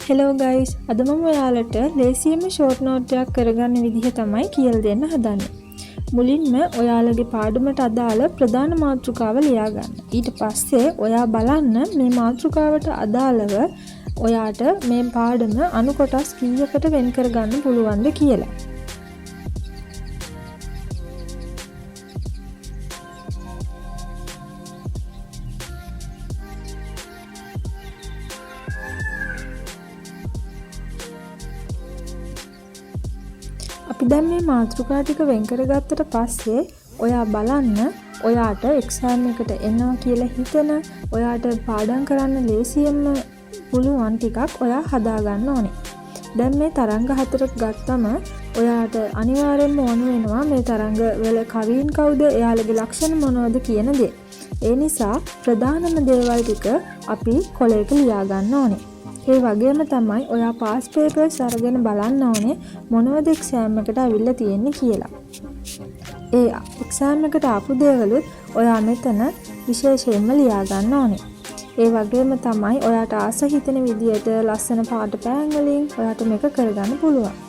Hello guys, අද මම ඔයාලට ලේසියෙන්ම ෂෝට් නෝට් එකක් කරගන්න විදිහ තමයි කියලා දෙන්න හදන්නේ. මුලින්ම ඔයාලගේ පාඩමට අදාළ ප්‍රධාන මාතෘකාව ලියා ගන්න. ඊට පස්සේ ඔයා බලන්න මේ මාතෘකාවට අදාළව ඔයාට මේ පාඩම අණු කොටස් කීයකට වෙන් කරගන්න පුළුවන්ද කියලා. අපි දැන් මේ මාතෘකා ටික වෙන් කරගත්තට පස්සේ ඔයා බලන්න ඔයාට එක්සෑම් එකට එනවා කියලා හිතන ඔයාට පාඩම් කරන්න ලේසියෙන්ම පුළුවන් ටිකක් ඔයා හදා ගන්න ඕනේ. දැන් මේ තරංග හතරක් ගත්තම ඔයාට අනිවාර්යෙන්ම ඕන වෙනවා මේ තරංග වල කවීන් කවුද, එයාලගේ ලක්ෂණ මොනවද කියන දේ. ඒ නිසා ප්‍රධානම දේවල් ටික අපි කොලයක ලියා ගන්න ඕනේ. ඒ වගේම තමයි ඔයා පාස් පේපර්ස් අරගෙන බලන්න ඕනේ මොනවද එක්සෑම් එකට අවිල්ලා තියෙන්නේ කියලා. ඒ එක්සෑම් එකට ආපු දේවලුත් ඔයා මෙතන විශේෂයෙන්ම ලියා ගන්න ඕනේ. ඒ වගේම තමයි ඔයාට ආස හිතෙන විදියට ලස්සන පාට පෑන් වලින් ඔයාට මේක කරගන්න පුළුවන්.